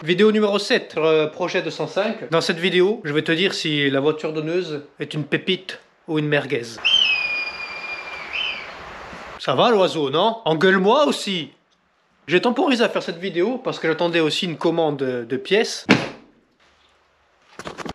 Vidéo numéro 7 sur le projet 205. Dans cette vidéo, je vais te dire si la voiture donneuse est une pépite ou une merguez. Ça va l'oiseau, non? Engueule-moi aussi! J'ai temporisé à faire cette vidéo parce que j'attendais aussi une commande de pièces.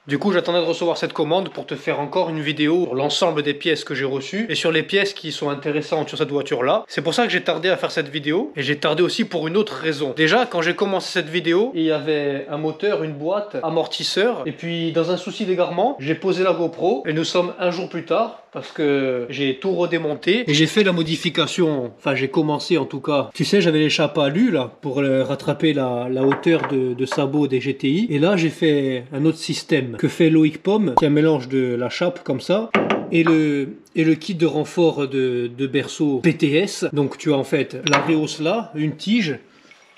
Du coup, j'attendais de recevoir cette commande pour te faire encore une vidéo sur l'ensemble des pièces que j'ai reçues et sur les pièces qui sont intéressantes sur cette voiture-là. C'est pour ça que j'ai tardé à faire cette vidéo et j'ai tardé aussi pour une autre raison. Déjà, quand j'ai commencé cette vidéo, il y avait un moteur, une boîte, amortisseur et puis dans un souci d'égarement, j'ai posé la GoPro et nous sommes un jour plus tard parce que j'ai tout redémonté et j'ai fait la modification, enfin j'ai commencé en tout cas. Tu sais, j'avais l'échappe à alu là pour rattraper la hauteur de sabot des GTI et là j'ai fait un autre système que fait Loïc Pomme, qui est un mélange de la chape comme ça et le kit de renfort de berceau PTS. Donc tu as en fait la réhausse là, une tige.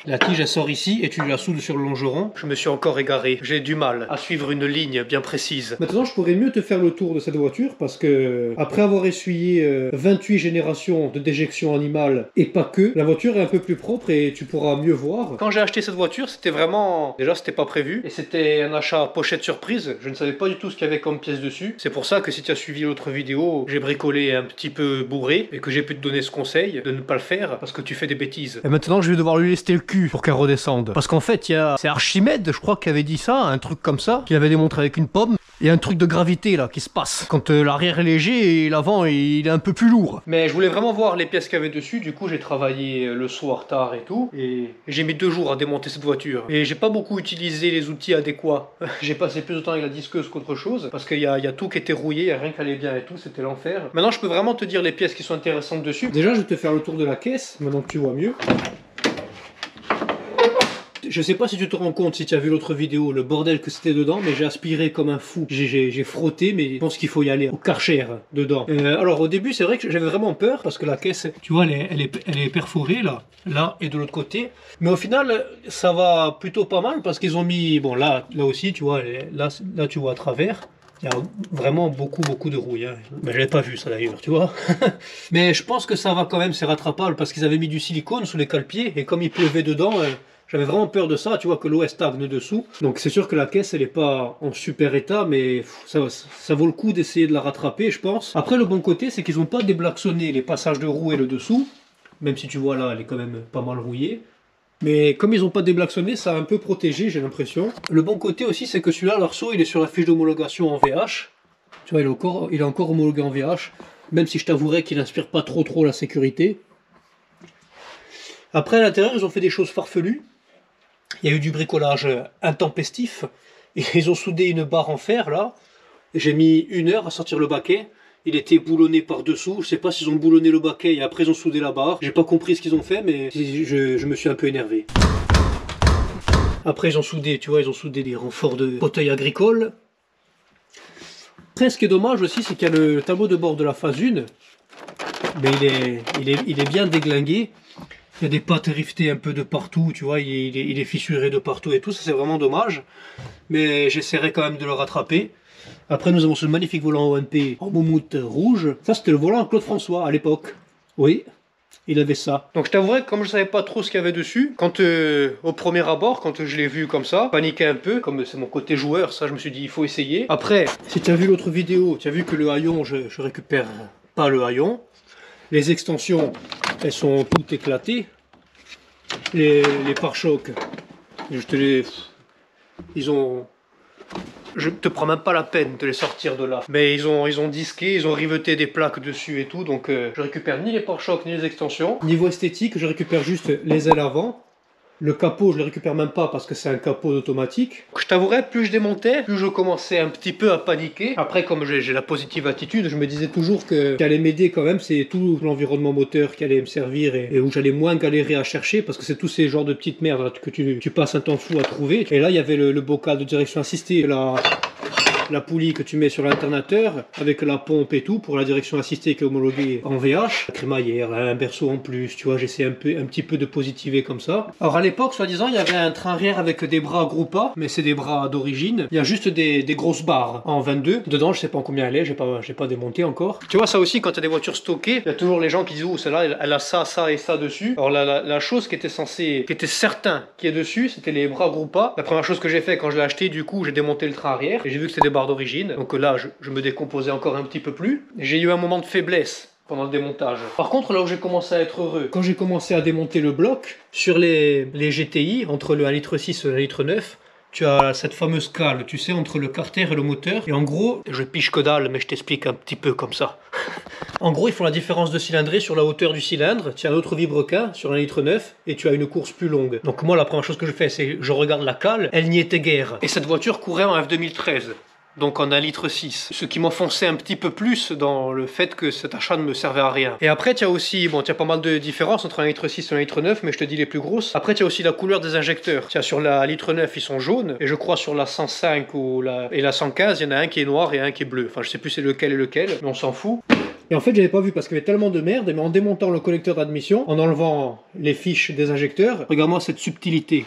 La tige elle sort ici et tu la soudes sur le longeron. Je me suis encore égaré, j'ai du mal à suivre une ligne bien précise. Maintenant je pourrais mieux te faire le tour de cette voiture parce que après avoir essuyé 28 générations de déjection animale et pas que, la voiture est un peu plus propre et tu pourras mieux voir. Quand j'ai acheté cette voiture c'était vraiment... Déjà c'était pas prévu et c'était un achat pochette surprise. Je ne savais pas du tout ce qu'il y avait comme pièce dessus. C'est pour ça que si tu as suivi l'autre vidéo, j'ai bricolé un petit peu bourré et que j'ai pu te donner ce conseil de ne pas le faire parce que tu fais des bêtises. Et maintenant je vais devoir lui lester le cul pour qu'elle redescende. Parce qu'en fait, c'est Archimède, je crois, qui avait dit ça, un truc comme ça, qu'il avait démontré avec une pomme. Il y a un truc de gravité là qui se passe. Quand l'arrière est léger et l'avant il est un peu plus lourd. Mais je voulais vraiment voir les pièces qu'il y avait dessus, du coup j'ai travaillé le soir tard et tout. Et j'ai mis 2 jours à démonter cette voiture. Et j'ai pas beaucoup utilisé les outils adéquats. J'ai passé plus de temps avec la disqueuse qu'autre chose. Parce qu'il y a tout qui était rouillé, il y a rien qui allait bien et tout, c'était l'enfer. Maintenant je peux vraiment te dire les pièces qui sont intéressantes dessus. Déjà je vais te faire le tour de la caisse, maintenant que tu vois mieux. Je sais pas si tu te rends compte, si tu as vu l'autre vidéo, le bordel que c'était dedans, mais j'ai aspiré comme un fou. J'ai frotté, mais je pense qu'il faut y aller au Karcher dedans. Alors au début, c'est vrai que j'avais vraiment peur, parce que la caisse, tu vois, elle est perforée, là et de l'autre côté. Mais au final, ça va plutôt pas mal, parce qu'ils ont mis, bon là aussi, tu vois, là tu vois à travers. Il y a vraiment beaucoup de rouille. Hein. Ben, je l'avais pas vu ça d'ailleurs, tu vois. Mais je pense que ça va quand même, c'est rattrapable, parce qu'ils avaient mis du silicone sous les cale-pieds, et comme il pleuvait dedans... J'avais vraiment peur de ça, tu vois, que l'eau stagne dessous. Donc c'est sûr que la caisse, elle n'est pas en super état, mais ça vaut le coup d'essayer de la rattraper, je pense. Après, le bon côté, c'est qu'ils n'ont pas déblaxonné les passages de roue et le dessous. Même si tu vois là, elle est quand même pas mal rouillée. Mais comme ils n'ont pas déblaxonné, ça a un peu protégé, j'ai l'impression. Le bon côté aussi, c'est que celui-là, l'arceau, il est sur la fiche d'homologation en VH. Tu vois, il est encore homologué en VH. Même si je t'avouerais qu'il n'inspire pas trop la sécurité. Après, à l'intérieur, ils ont fait des choses farfelues. Il y a eu du bricolage intempestif. Et ils ont soudé une barre en fer, là. J'ai mis 1 heure à sortir le baquet. Il était boulonné par dessous. Je sais pas s'ils ont boulonné le baquet et après ils ont soudé la barre. J'ai pas compris ce qu'ils ont fait, mais je me suis un peu énervé. Après ils ont soudé, tu vois, ils ont soudé des renforts de fauteuil agricole. Après, ce qui est dommage aussi, c'est qu'il y a le tableau de bord de la phase 1. Mais il est bien déglingué. Il y a des pattes rivetées un peu de partout, tu vois, il est fissuré de partout et tout, ça c'est vraiment dommage. Mais j'essaierai quand même de le rattraper. Après nous avons ce magnifique volant OMP en moumoute rouge. Ça c'était le volant Claude François à l'époque. Oui, il avait ça. Donc je t'avouerais que comme je savais pas trop ce qu'il y avait dessus, quand au premier abord, quand je l'ai vu comme ça, paniqué un peu, comme c'est mon côté joueur, ça je me suis dit il faut essayer. Après, si tu as vu l'autre vidéo, tu as vu que le haillon, je récupère pas le haillon. Les extensions, elles sont toutes éclatées. Les pare-chocs, je te prends même pas la peine de les sortir de là. Mais ils ont disqué, ils ont riveté des plaques dessus et tout, donc je récupère ni les pare-chocs ni les extensions. Niveau esthétique, je récupère juste les ailes avant. Le capot, je le récupère même pas parce que c'est un capot automatique. Je t'avouerais, plus je démontais, plus je commençais un petit peu à paniquer. Après, comme j'ai la positive attitude, je me disais toujours que qu'allait m'aider quand même, c'est tout l'environnement moteur qui allait me servir et où j'allais moins galérer à chercher parce que c'est tous ces genres de petites merdes que tu passes un temps fou à trouver. Et là, il y avait le bocal de direction assistée, la la poulie que tu mets sur l'alternateur avec la pompe et tout pour la direction assistée qui est homologuée en VH. La crémaillère, un berceau en plus, tu vois, j'essaie un petit peu de positiver comme ça. Alors à l'époque, soi-disant, il y avait un train arrière avec des bras Grupa, mais c'est des bras d'origine. Il y a juste des grosses barres en 22. Dedans, je sais pas en combien elle est, j'ai pas démonté encore. Tu vois, ça aussi, quand tu as des voitures stockées, il y a toujours les gens qui disent, oh, celle-là, elle a ça, ça et ça dessus. Alors la chose qui était certain qui est dessus, c'était les bras Grupa. La première chose que j'ai fait quand je l'ai acheté, du coup, j'ai démonté le train arrière et j'ai vu que c'était des barres d'origine. Donc là, je me décomposais encore un petit peu plus. J'ai eu un moment de faiblesse pendant le démontage. Par contre, là où j'ai commencé à être heureux, quand j'ai commencé à démonter le bloc, sur les GTI, entre le 1,6 litre et le 1,9 litre, tu as cette fameuse cale, tu sais, entre le carter et le moteur. Et en gros, je piche que dalle, mais je t'explique un petit peu comme ça. En gros, ils font la différence de cylindrée sur la hauteur du cylindre. Tu as un autre vilebrequin sur un 1,9 litre et tu as une course plus longue. Donc moi, la première chose que je fais, c'est je regarde la cale. Elle n'y était guère. Et cette voiture courait en F2013. Donc en 1,6 litre. Ce qui m'enfonçait un petit peu plus dans le fait que cet achat ne me servait à rien. Et après, tu as aussi, bon, tu as pas mal de différences entre un 1,6 litre et un 1,9 litre, mais je te dis les plus grosses. Après, tu as aussi la couleur des injecteurs. Tu as sur la 1,9 litre, ils sont jaunes, et je crois sur la 105 et la 115, il y en a un qui est noir et un qui est bleu. Enfin, je sais plus c'est lequel et lequel, mais on s'en fout. Et en fait, j'avais pas vu parce qu'il y avait tellement de merde, mais en démontant le collecteur d'admission, en enlevant les fiches des injecteurs, regarde-moi cette subtilité.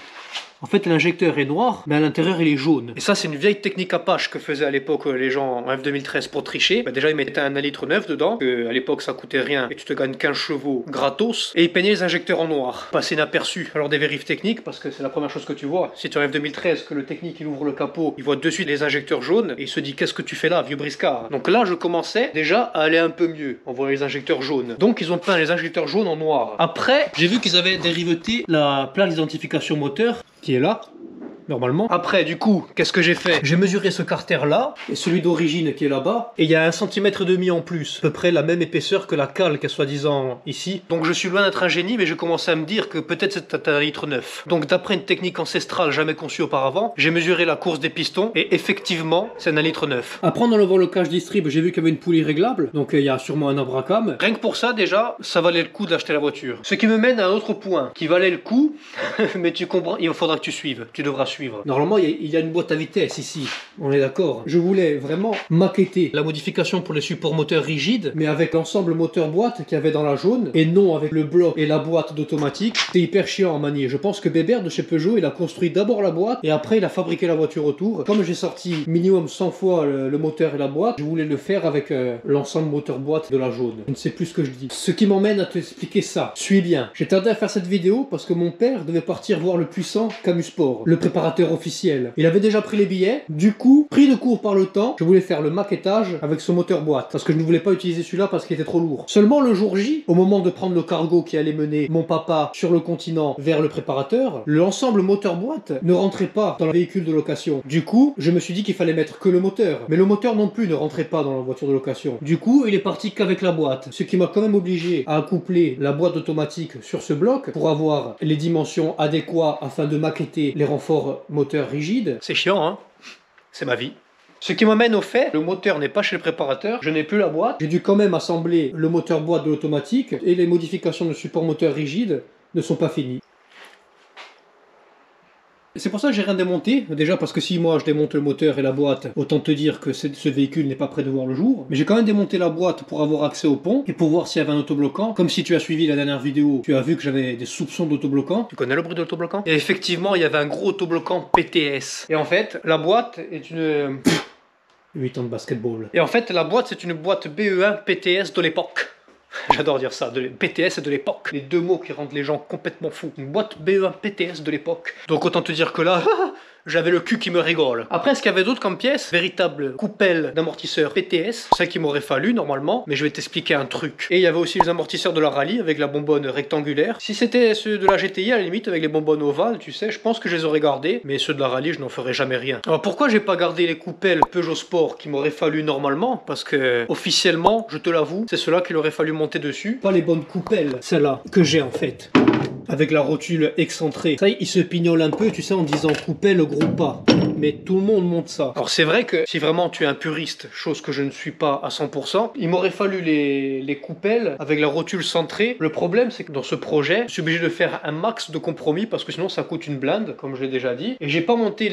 En fait, l'injecteur est noir, mais à l'intérieur, il est jaune. Et ça, c'est une vieille technique Apache que faisaient à l'époque les gens en F2013 pour tricher. Bah, déjà, ils mettaient un 1,9 litre dedans, que à l'époque, ça coûtait rien, et tu te gagnes 15 chevaux gratos. Et ils peignaient les injecteurs en noir. Passé inaperçu. Alors des vérifs techniques, parce que c'est la première chose que tu vois. Si tu es en F2013, que le technique, il ouvre le capot, il voit dessus les injecteurs jaunes, et il se dit, qu'est-ce que tu fais là, vieux briscard? Donc là, je commençais déjà à aller un peu mieux, en voyant les injecteurs jaunes. Donc, ils ont peint les injecteurs jaunes en noir. Après, j'ai vu qu'ils avaient dériveté la plaque d'identification moteur, qui est là. Normalement. Après, du coup, qu'est-ce que j'ai fait? J'ai mesuré ce carter-là, et celui d'origine qui est là-bas, et il y a 1,5 cm en plus. À peu près la même épaisseur que la cale qui est soi-disant ici. Donc je suis loin d'être un génie, mais je commençais à me dire que peut-être c'était un 1,9 litre. Donc d'après une technique ancestrale jamais conçue auparavant, j'ai mesuré la course des pistons, et effectivement, c'est un 1,9 litre. Après, en enlevant le cache distrib, j'ai vu qu'il y avait une poulie réglable, donc il y a sûrement un abracam. Rien que pour ça, déjà, ça valait le coup d'acheter la voiture. Ce qui me mène à un autre point, qui valait le coup, mais tu comprends, il faudra que tu suives, tu devras suivre. Normalement, il y a une boîte à vitesse ici, on est d'accord. Je voulais vraiment maqueter la modification pour les supports moteurs rigides, mais avec l'ensemble moteur-boîte qu'il y avait dans la jaune, et non avec le bloc et la boîte d'automatique. C'est hyper chiant à manier. Je pense que Bébert de chez Peugeot, il a construit d'abord la boîte, et après il a fabriqué la voiture autour. Comme j'ai sorti minimum 100 fois le moteur et la boîte, je voulais le faire avec l'ensemble moteur-boîte de la jaune. Je ne sais plus ce que je dis. Ce qui m'emmène à t'expliquer ça. Suis bien. J'ai tardé à faire cette vidéo parce que mon père devait partir voir le puissant Camus Sport, le préparateur officiel. Il avait déjà pris les billets, du coup, pris de court par le temps, je voulais faire le maquettage avec ce moteur boîte, parce que je ne voulais pas utiliser celui-là parce qu'il était trop lourd. Seulement le jour J, au moment de prendre le cargo qui allait mener mon papa sur le continent vers le préparateur, l'ensemble moteur boîte ne rentrait pas dans le véhicule de location. Du coup, je me suis dit qu'il fallait mettre que le moteur, mais le moteur non plus ne rentrait pas dans la voiture de location. Du coup, il est parti qu'avec la boîte, ce qui m'a quand même obligé à accoupler la boîte automatique sur ce bloc pour avoir les dimensions adéquates afin de maqueter les renforts moteurs rigides. C'est chiant, hein? C'est ma vie. Ce qui m'amène au fait, le moteur n'est pas chez le préparateur, je n'ai plus la boîte. J'ai dû quand même assembler le moteur boîte de l'automatique et les modifications de support moteur rigide ne sont pas finies. C'est pour ça que j'ai rien démonté, déjà parce que si moi je démonte le moteur et la boîte, autant te dire que ce véhicule n'est pas prêt de voir le jour. Mais j'ai quand même démonté la boîte pour avoir accès au pont et pour voir s'il y avait un autobloquant. Comme si tu as suivi la dernière vidéo, tu as vu que j'avais des soupçons d'autobloquant. Tu connais le bruit de l'autobloquant? Et effectivement, il y avait un gros autobloquant PTS. Et en fait, la boîte est une... 8 ans de basketball. Et en fait, la boîte, c'est une boîte BE1 PTS de l'époque. J'adore dire ça, PTS de l'époque. Les deux mots qui rendent les gens complètement fous. Une boîte BE1 PTS de l'époque. Donc autant te dire que là, j'avais le cul qui me rigole. Après, est-ce qu'il y avait d'autres comme pièces? Véritable coupelle d'amortisseurs PTS, celle qu'il m'aurait fallu normalement, mais je vais t'expliquer un truc. Et il y avait aussi les amortisseurs de la rallye avec la bonbonne rectangulaire. Si c'était ceux de la GTI, à la limite, avec les bonbonnes ovales, tu sais, je pense que je les aurais gardés, mais ceux de la rallye, je n'en ferai jamais rien. Alors pourquoi j'ai pas gardé les coupelles Peugeot Sport qui m'auraient fallu normalement? Parce que, officiellement, je te l'avoue, c'est ceux-là qu'il aurait fallu monter dessus. Pas les bonnes coupelles, celles-là, que j'ai en fait. avec la rotule excentrée. Ça, il se pignole un peu, tu sais, en disant coupelle, groupe pas. Mais tout le monde monte ça. Alors c'est vrai que si vraiment tu es un puriste, chose que je ne suis pas à 100%, il m'aurait fallu les coupelles avec la rotule centrée. Le problème, c'est que dans ce projet, je suis obligé de faire un max de compromis parce que sinon ça coûte une blinde, comme je l'ai déjà dit. Et j'ai pas monté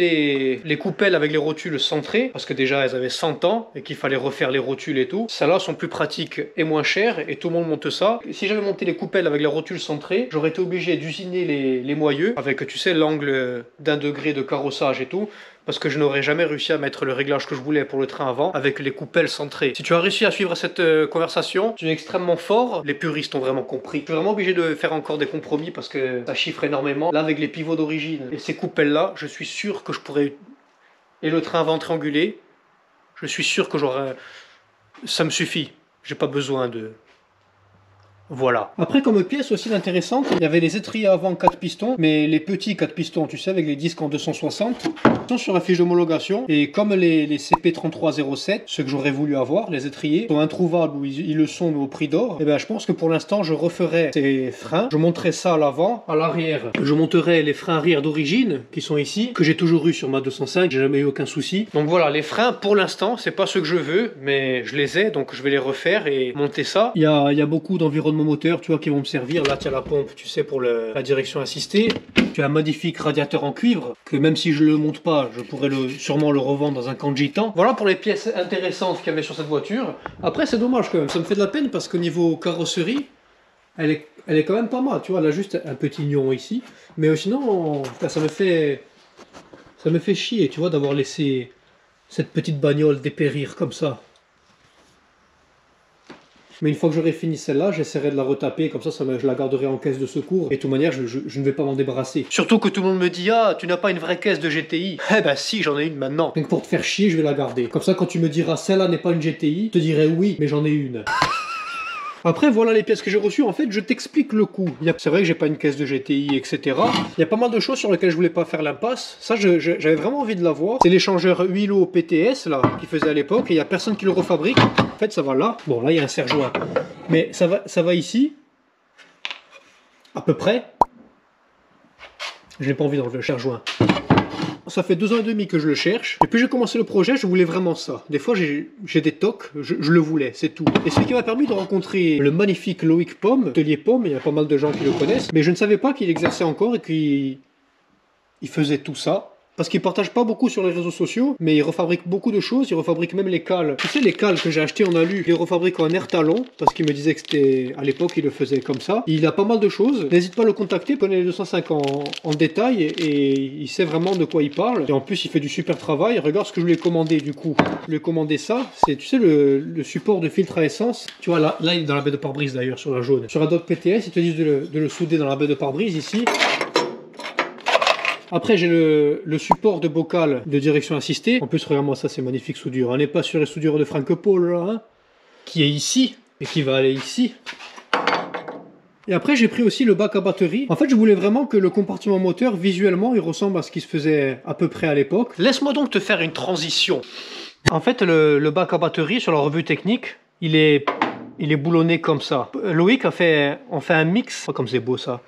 les coupelles avec les rotules centrées parce que déjà elles avaient 100 ans et qu'il fallait refaire les rotules et tout. Celles-là sont plus pratiques et moins chères et tout le monde monte ça. Si j'avais monté les coupelles avec la rotule centrée, j'aurais été obligé d'usiner les moyeux avec, tu sais, l'angle d'1 degré de carrossage et tout. Parce que je n'aurais jamais réussi à mettre le réglage que je voulais pour le train avant avec les coupelles centrées. Si tu as réussi à suivre cette conversation, tu es extrêmement fort. Les puristes ont vraiment compris. Je suis vraiment obligé de faire encore des compromis parce que ça chiffre énormément. Là, avec les pivots d'origine et ces coupelles-là, je suis sûr que je pourrais... Et le train avant triangulé, je suis sûr que j'aurais... Ça me suffit. J'ai pas besoin de... Voilà. Après, comme pièce aussi intéressante, il y avait les étriers avant 4 pistons, mais les petits 4 pistons, tu sais, avec les disques en 260, sont sur la fiche d'homologation. Et comme les CP3307, ceux que j'aurais voulu avoir, les étriers, sont introuvables ou ils le sont mais au prix d'or, et bien je pense que pour l'instant, je referai ces freins. Je monterai ça à l'avant, à l'arrière. Je monterai les freins arrière d'origine, qui sont ici, que j'ai toujours eu sur ma 205, j'ai jamais eu aucun souci. Donc voilà, les freins, pour l'instant, c'est pas ceux que je veux, mais je les ai, donc je vais les refaire et monter ça. Il y a beaucoup d'environnement moteur, tu vois, qui vont me servir. Là, tu as la pompe, tu sais, pour la direction assistée. Tu as un magnifique radiateur en cuivre, que même si je le monte pas, je pourrais sûrement le revendre dans un camp de gitans. Voilà pour les pièces intéressantes qu'il y avait sur cette voiture. Après, c'est dommage quand même. Ça me fait de la peine parce qu'au niveau carrosserie, elle est quand même pas mal. Tu vois, elle a juste un petit nion ici. Mais sinon, ça me fait chier, tu vois, d'avoir laissé cette petite bagnole dépérir comme ça. Mais une fois que j'aurai fini celle-là, j'essaierai de la retaper, comme ça je la garderai en caisse de secours. Et de toute manière, je ne vais pas m'en débarrasser. Surtout que tout le monde me dit « Ah, tu n'as pas une vraie caisse de GTI ?» Eh ben si, j'en ai une maintenant. Donc pour te faire chier, je vais la garder. Comme ça, quand tu me diras « Celle-là n'est pas une GTI », je te dirai « Oui, mais j'en ai une ». Après, voilà les pièces que j'ai reçues. En fait, je t'explique le coût. C'est vrai que j'ai pas une caisse de GTI, etc. Il y a pas mal de choses sur lesquelles je voulais pas faire l'impasse. Ça, j'avais vraiment envie de l'avoir. C'est l'échangeur huilo PTS, là, qu'il faisait à l'époque. Et il y a personne qui le refabrique. En fait, ça va là. Bon, là, il y a un serre-joint. Mais ça va ici. À peu près. Je n'ai pas envie d'enlever le serre-joint. Ça fait 2 ans et demi que je le cherche. Depuis que j'ai commencé le projet, je voulais vraiment ça. Des fois, j'ai des tocs, je le voulais, c'est tout. Et ce qui m'a permis de rencontrer le magnifique Loïc Pomme, Atelier Pomme, il y a pas mal de gens qui le connaissent. Mais je ne savais pas qu'il exerçait encore et qu'il faisait tout ça. Parce qu'il partage pas beaucoup sur les réseaux sociaux, mais il refabrique beaucoup de choses, il refabrique même les cales. Tu sais, les cales que j'ai achetées en alu, il les refabrique en air talon, parce qu'il me disait que c'était, à l'époque, il le faisait comme ça. Il a pas mal de choses, n'hésite pas à le contacter, connaît les 205 en détail, et il sait vraiment de quoi il parle. Et en plus, il fait du super travail. Regarde ce que je lui ai commandé, du coup. Je lui ai commandé ça, c'est, tu sais, le support de filtre à essence. Tu vois, là, il est dans la baie de pare-brise, d'ailleurs, sur la jaune. Sur la dock PTS, ils te disent de le souder dans la baie de pare-brise, ici. Après, j'ai le support de bocal de direction assistée. En plus, regarde-moi ça, c'est magnifique soudure. On n'est pas sur les soudures de Frank Paul, là, hein, qui est ici et qui va aller ici. Et après, j'ai pris aussi le bac à batterie. En fait, je voulais vraiment que le compartiment moteur, visuellement, il ressemble à ce qui se faisait à peu près à l'époque. Laisse-moi donc te faire une transition. En fait, le bac à batterie, sur la revue technique, il est boulonné comme ça. Loïc on fait un mix, oh, comme c'est beau ça,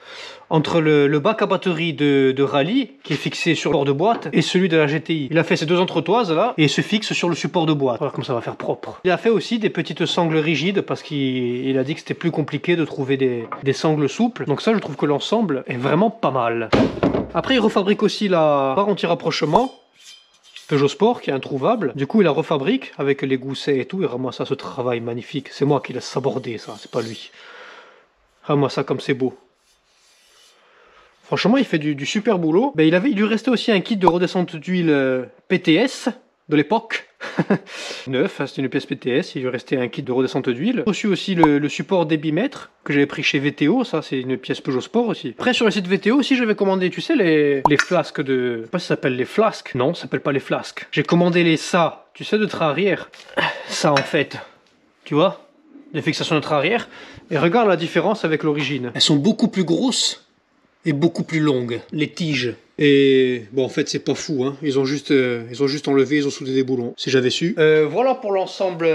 entre le bac à batterie de rallye, qui est fixé sur le support de boîte, et celui de la GTI. Il a fait ces 2 entretoises là, et il se fixe sur le support de boîte. Voilà, comme ça va faire propre. Il a fait aussi des petites sangles rigides, parce qu'il a dit que c'était plus compliqué de trouver des sangles souples. Donc ça, je trouve que l'ensemble est vraiment pas mal. Après, il refabrique aussi la barre anti-rapprochement, Peugeot Sport, qui est introuvable. Du coup, il la refabrique avec les goussets et tout. Et ramasse ça, ce travail magnifique. C'est moi qui laisse saborder ça, c'est pas lui. Ramasse ça comme c'est beau. Franchement, il fait du super boulot. Ben, il lui restait aussi un kit de redescente d'huile PTS de l'époque. Neuf, c'est une pièce PTS, il lui restait un kit de redescente d'huile. J'ai reçu aussi le support débitmètre que j'avais pris chez VTO, ça c'est une pièce Peugeot Sport aussi. Après sur le site VTO aussi j'avais commandé, tu sais, les flasques de... Je sais pas si ça s'appelle les flasques. Non, ça s'appelle pas les flasques. J'ai commandé les ça, tu sais, de train arrière. Ça en fait, tu vois, les fixations de train arrière. Et regarde la différence avec l'origine. Elles sont beaucoup plus grosses et beaucoup plus longues, les tiges. Et bon, en fait, c'est pas fou, hein. Ils ont juste enlevé, ils ont soudé des boulons, si j'avais su. Voilà pour l'ensemble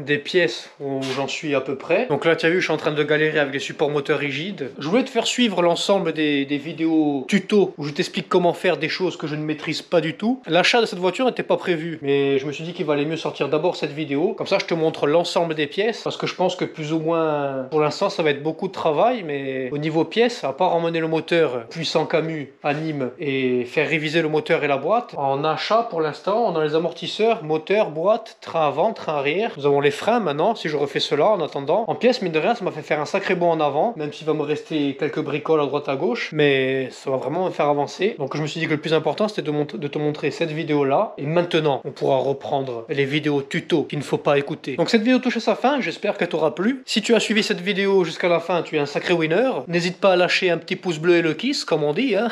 des pièces où j'en suis à peu près. Donc là, tu as vu, je suis en train de galérer avec les supports moteurs rigides. Je voulais te faire suivre l'ensemble des vidéos tuto où je t'explique comment faire des choses que je ne maîtrise pas du tout. L'achat de cette voiture n'était pas prévu, mais je me suis dit qu'il valait mieux sortir d'abord cette vidéo. Comme ça, je te montre l'ensemble des pièces, parce que je pense que plus ou moins, pour l'instant, ça va être beaucoup de travail, mais au niveau pièces, à part emmener le moteur puissant Camus à Nîmes et faire réviser le moteur et la boîte. En achat, pour l'instant, on a les amortisseurs, moteur, boîte, train avant, train arrière. Nous avons les freins maintenant, si je refais cela en attendant. En pièces, mine de rien, ça m'a fait faire un sacré bond en avant, même s'il va me rester quelques bricoles à droite à gauche, mais ça va vraiment me faire avancer. Donc je me suis dit que le plus important, c'était de te montrer cette vidéo-là. Et maintenant, on pourra reprendre les vidéos tuto qu'il ne faut pas écouter. Donc cette vidéo touche à sa fin, j'espère qu'elle t'aura plu. Si tu as suivi cette vidéo jusqu'à la fin, tu es un sacré winner. N'hésite pas à lâcher un petit pouce bleu et le kiss, comme on dit, hein.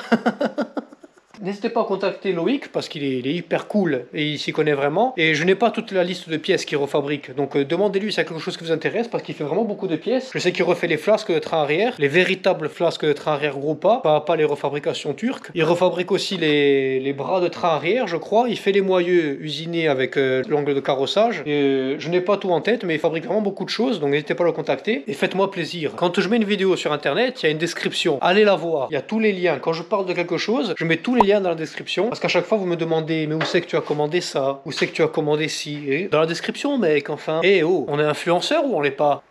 N'hésitez pas à contacter Loïc parce qu'il est hyper cool et il s'y connaît vraiment. Et je n'ai pas toute la liste de pièces qu'il refabrique. Donc demandez-lui si c'est quelque chose qui vous intéresse parce qu'il fait vraiment beaucoup de pièces. Je sais qu'il refait les flasques de train arrière, les véritables flasques de train arrière Grupa, pas les refabrications turques. Il refabrique aussi les bras de train arrière, je crois. Il fait les moyeux usinés avec l'angle de carrossage. Et, je n'ai pas tout en tête, mais il fabrique vraiment beaucoup de choses. Donc n'hésitez pas à le contacter et faites-moi plaisir. Quand je mets une vidéo sur internet, il y a une description. Allez la voir. Il y a tous les liens. Quand je parle de quelque chose, je mets tous les liens dans la description, parce qu'à chaque fois vous me demandez mais où c'est que tu as commandé ça, où c'est que tu as commandé ci, et dans la description mec, enfin, eh oh, on est influenceur ou on l'est pas?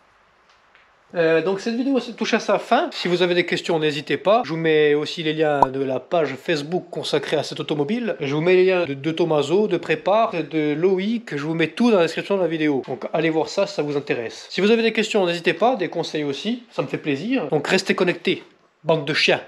Donc cette vidéo touche à sa fin. Si vous avez des questions, n'hésitez pas. Je vous mets aussi les liens de la page Facebook consacrée à cette automobile. Je vous mets les liens de Tommaso, de Prépare, de Loïc. Je vous mets tout dans la description de la vidéo. Donc allez voir ça si ça vous intéresse. Si vous avez des questions, n'hésitez pas. Des conseils aussi, ça me fait plaisir. Donc restez connectés, bande de chiens.